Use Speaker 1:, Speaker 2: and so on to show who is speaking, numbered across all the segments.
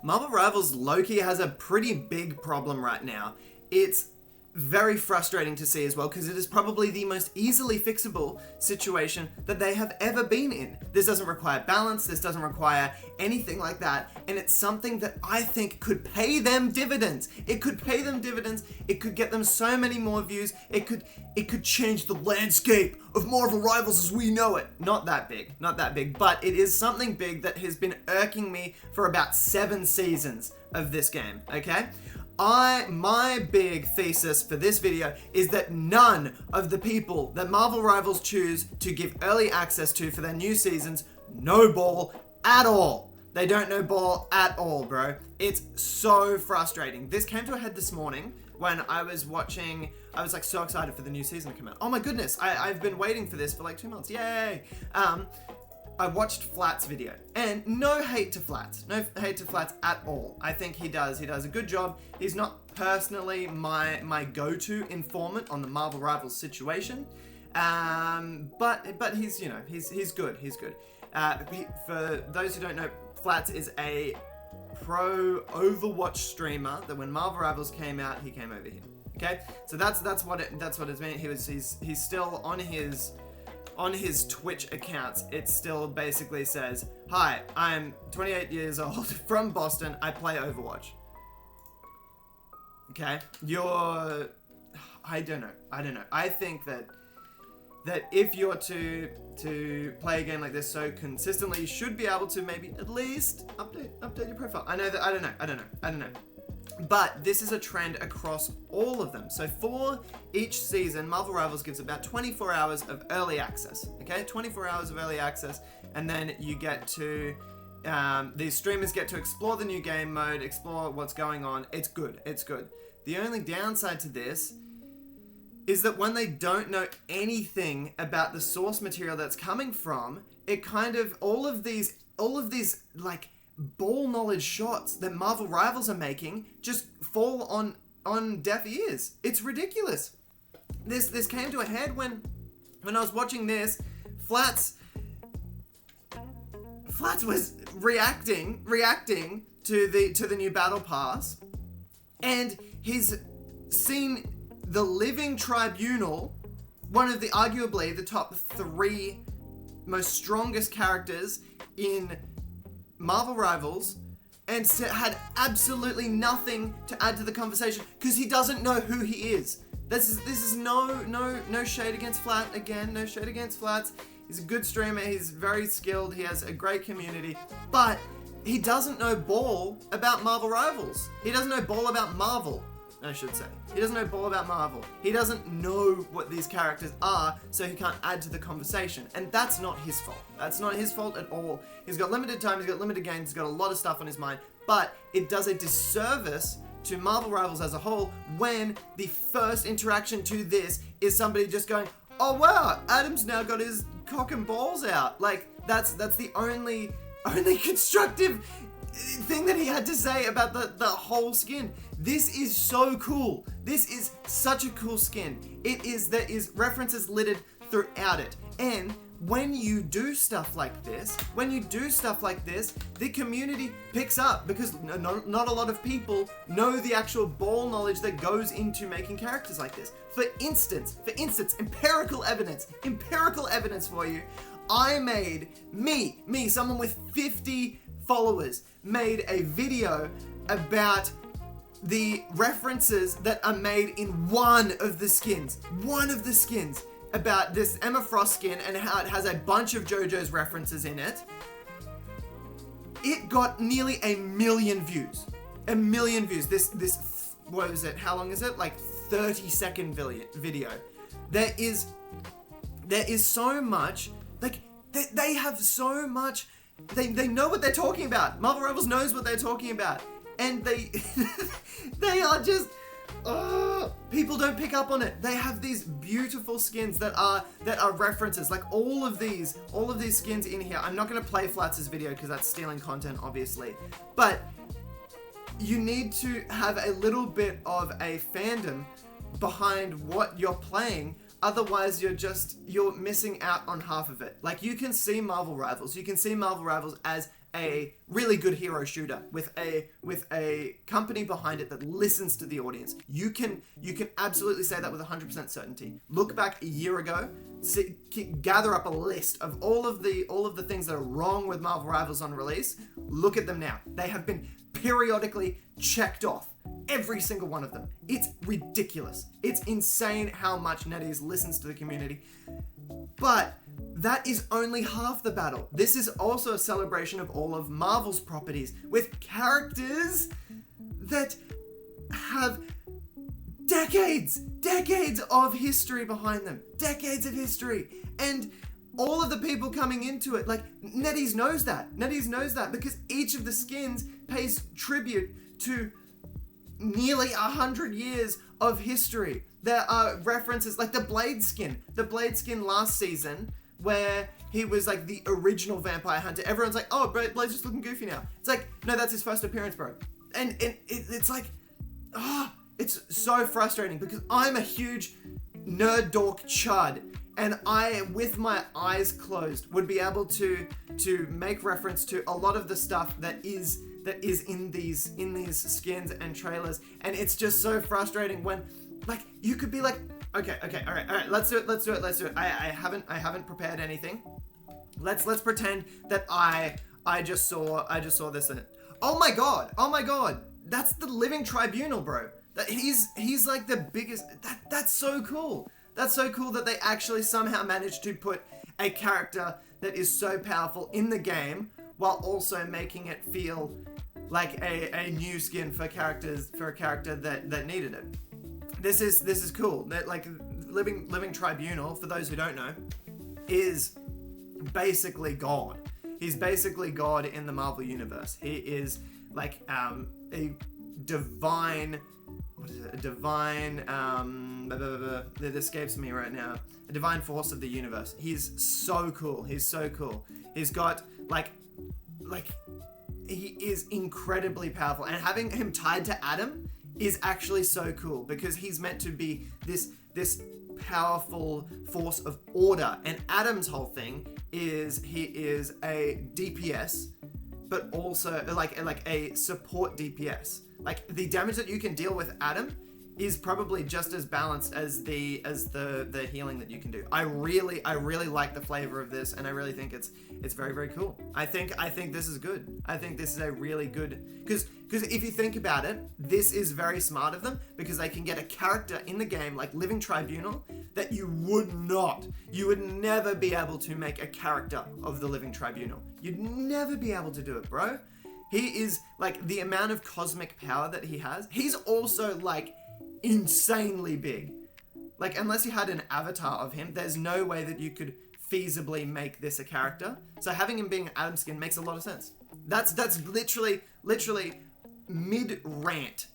Speaker 1: Marvel Rivals low-key has a pretty big problem right now. It's very frustrating to see as well, because it is probably the most easily fixable situation that they have ever been in. This doesn't require balance, this doesn't require anything like that, and it's something that I think could pay them dividends. It could pay them dividends, it could get them so many more views, it could change the landscape of Marvel Rivals as we know it. Not that big, but it is something big that has been irking me for about 7 seasons of this game, okay? My big thesis for this video is that none of the people that Marvel Rivals choose to give early access to for their new seasons know ball at all. They don't know ball at all, bro. It's so frustrating. This came to a head this morning when I was watching. I was like so excited for the new season to come out. Oh my goodness, I've been waiting for this for like 2 months. Yay! I watched Flat's video, and no hate to Flats at all. I think he does a good job. He's not personally my go-to informant on the Marvel Rivals situation, but he's good. For those who don't know, Flats is a pro Overwatch streamer that when Marvel Rivals came out, he came over here. Okay, so that's what it's been. He's still on his Twitch accounts, it still basically says, "Hi, I'm 28 years old, from Boston, I play Overwatch." Okay? I don't know. I think that if you're to play a game like this so consistently, you should be able to maybe at least update your profile. I don't know. But this is a trend across all of them. So for each season, Marvel Rivals gives about 24 hours of early access. Okay, 24 hours of early access, and then you get to, these streamers get to explore the new game mode, explore what's going on. It's good. The only downside to this is that when they don't know anything about the source material that's coming from, it kind of, all of these like ball knowledge shots that Marvel Rivals are making just fall on deaf ears. It's ridiculous. This came to a head when I was watching this. Flats was reacting to the new battle pass, and he's seen the Living Tribunal, one of the arguably the top 3 most strongest characters in Marvel Rivals, and had absolutely nothing to add to the conversation because he doesn't know who he is. This is no shade against Flat. Again, no shade against Flats. He's a good streamer. He's very skilled. He has a great community, but he doesn't know ball about Marvel Rivals. He doesn't know ball about Marvel, I should say. He doesn't know ball about Marvel. He doesn't know what these characters are, so he can't add to the conversation. And that's not his fault. That's not his fault at all. He's got limited time, he's got limited games, he's got a lot of stuff on his mind, but it does a disservice to Marvel Rivals as a whole when the first interaction to this is somebody just going, "Oh wow, Adam's now got his cock and balls out." Like, that's the only constructive thing that he had to say about the whole skin. This is so cool. This is such a cool skin. There is references littered throughout it. And when you do stuff like this, the community picks up because not a lot of people know the actual ball knowledge that goes into making characters like this. For instance, empirical evidence for you. I made, someone with 50 followers, made a video about the references that are made in one of the skins, about this Emma Frost skin and how it has a bunch of JoJo's references in it. It got nearly 1 million views. 1 million views. This, what is it? How long is it? Like 30-second video. There is so much, like, they have so much, they know what they're talking about. Marvel Rivals knows what they're talking about. And they are just, people don't pick up on it. They have these beautiful skins that are references. Like all of these skins in here. I'm not going to play Flats' video because that's stealing content, obviously. But you need to have a little bit of a fandom behind what you're playing. Otherwise, you're missing out on half of it. Like, you can see Marvel Rivals. You can see Marvel Rivals as a really good hero shooter with a company behind it that listens to the audience. You can absolutely say that with 100% certainty. Look back a year ago, gather up a list of all of the things that are wrong with Marvel Rivals on release. Look at them now. They have been periodically checked off. Every single one of them. It's ridiculous. It's insane how much NetEase listens to the community. But that is only half the battle. This is also a celebration of all of Marvel's properties with characters that have decades of history behind them. Decades of history. And all of the people coming into it, like, NetEase knows that. NetEase knows that because each of the skins pays tribute to nearly 100 years of history. There are references like the Blade skin last season where he was like the original vampire hunter. Everyone's like, oh, bro, Blade's just looking goofy now. It's like, no, that's his first appearance, bro. And it's like, it's so frustrating because I'm a huge nerd dork chud, and I, with my eyes closed, would be able to make reference to a lot of the stuff that is in these skins and trailers, and it's just so frustrating when, like, you could be like, okay, all right, let's do it. I haven't prepared anything. Let's pretend that I just saw this in it. Oh my god, that's the Living Tribunal, bro. That he's like the biggest. That's so cool. That's so cool that they actually somehow managed to put a character that is so powerful in the game while also making it feel like a new skin for a character that needed it. This is cool. That, like, Living Tribunal, for those who don't know, is basically God. He's basically God in the Marvel universe. He is like a divine. What is it? A divine, that escapes me right now. A divine force of the universe. He's so cool. He's got, like, he is incredibly powerful. And having him tied to Adam is actually so cool because he's meant to be this powerful force of order. And Adam's whole thing is he is a DPS, but also like a support DPS. Like, the damage that you can deal with Adam is probably just as balanced as the healing that you can do. I really like the flavor of this, and I really think it's very, very cool. I think this is good. I think this is a really good, because if you think about it, this is very smart of them because they can get a character in the game like Living Tribunal that you would never be able to make a character of the Living Tribunal. You'd never be able to do it, bro. He is, like, the amount of cosmic power that he has. He's also, like, insanely big. Like, unless you had an avatar of him, there's no way that you could feasibly make this a character. So having him being Adam skin makes a lot of sense. That's literally mid-rant,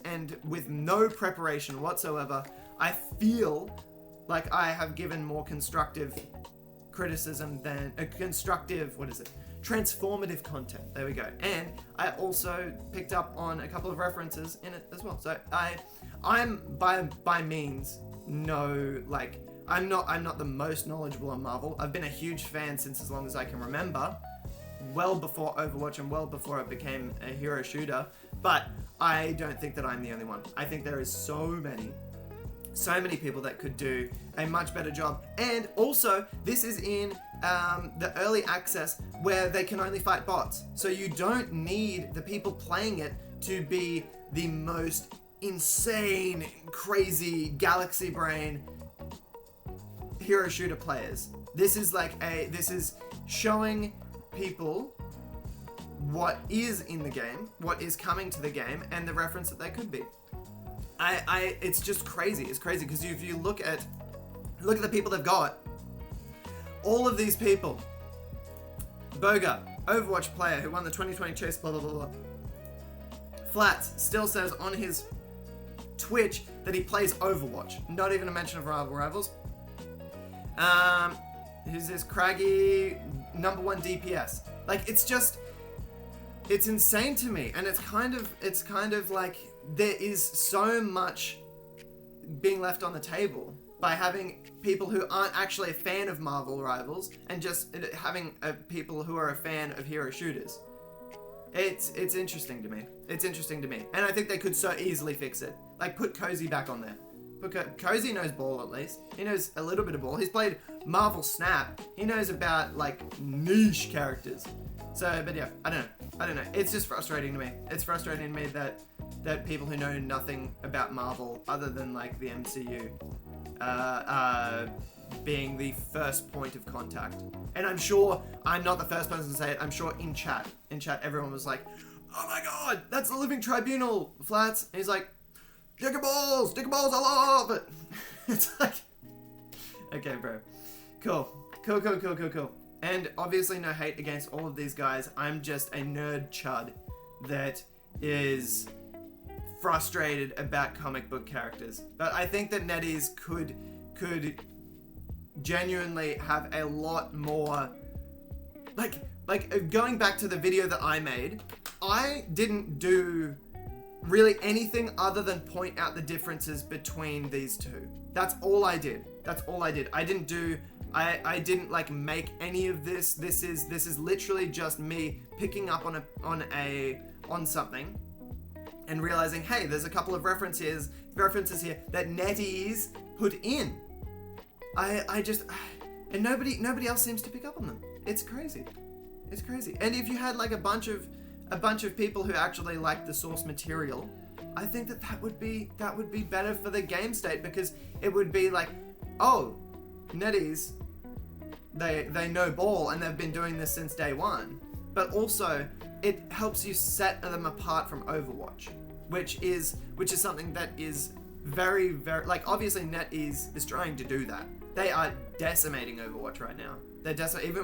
Speaker 1: and with no preparation whatsoever. I feel like I have given more constructive criticism than transformative content. There we go. And I also picked up on a couple of references in it as well. So I'm by means I'm not the most knowledgeable on Marvel. I've been a huge fan since as long as I can remember, well before Overwatch and well before it became a hero shooter. But I don't think that I'm the only one. I think there is so many people that could do a much better job. And also, this is in the early access where they can only fight bots. So you don't need the people playing it to be the most insane, crazy, galaxy brain hero shooter players. This is showing people what is in the game, what is coming to the game, and the reference that they could be. It's just crazy. It's crazy because if you look at the people they've got, all of these people. Boga, Overwatch player who won the 2020 chase, blah, blah, blah, blah. Flats still says on his Twitch that he plays Overwatch. Not even a mention of Marvel Rivals. Who's this? Craggy, number 1 DPS. Like, it's insane to me. And it's kind of like there is so much being left on the table by having people who aren't actually a fan of Marvel Rivals and just having people who are a fan of hero shooters. It's interesting to me. It's interesting to me. And I think they could so easily fix it. Like, put Cozy back on there. Cozy knows ball, at least. He knows a little bit of ball. He's played Marvel Snap. He knows about, like, niche characters. So, but yeah, I don't know. It's just frustrating to me. It's frustrating to me that people who know nothing about Marvel other than, like, the MCU being the first point of contact. And I'm sure I'm not the first person to say it. I'm sure in chat everyone was like, oh my god, that's the Living Tribunal, Flats. And he's like, Digger balls, I love it. It's like, okay, bro. Cool. And obviously no hate against all of these guys. I'm just a nerd chud that is frustrated about comic book characters. But I think that NetEase could genuinely have a lot more, like going back to the video that I made, I didn't do really anything other than point out the differences between these two. That's all I did. I didn't like make any of this. This is literally just me picking up on something and realizing, hey, there's a couple of references here that NetEase put in. And nobody else seems to pick up on them. It's crazy. And if you had like a bunch of people who actually like the source material, I think that would be better for the game state, because it would be like, oh, NetEase, they know ball and they've been doing this since day one. But also it helps you set them apart from Overwatch, which is something that is very, very, like, obviously NetEase is trying to do that. They are decimating Overwatch right now. They're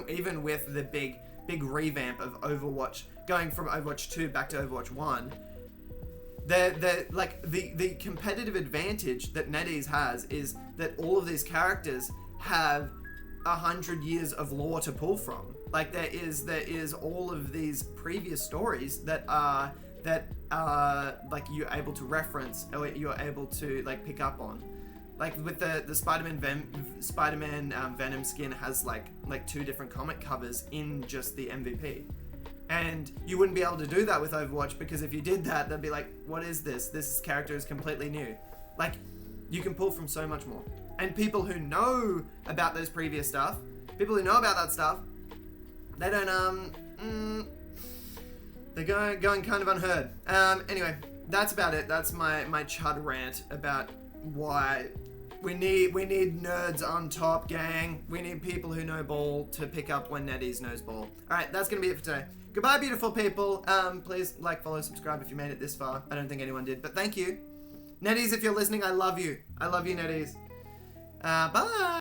Speaker 1: even with the big revamp of Overwatch, going from Overwatch 2 back to Overwatch 1. They're like, the competitive advantage that NetEase has is that all of these characters have 100 years of lore to pull from. Like, there is all of these previous stories that are like you're able to reference, or you're able to like pick up on. Like with the Spider-Man Venom skin has like 2 different comic covers in just the MVP. And you wouldn't be able to do that with Overwatch, because if you did that, they'd be like, what is this? This character is completely new. Like, you can pull from so much more. And people who know about those previous stuff, people who know about that stuff, they don't, they're going kind of unheard. Anyway, that's about it. That's my chud rant about why we need nerds on top, gang. We need people who know ball to pick up when NetEase knows ball. Alright, that's gonna be it for today. Goodbye, beautiful people. Please like, follow, subscribe if you made it this far. I don't think anyone did, but thank you. NetEase, if you're listening, I love you. I love you, NetEase. Bye.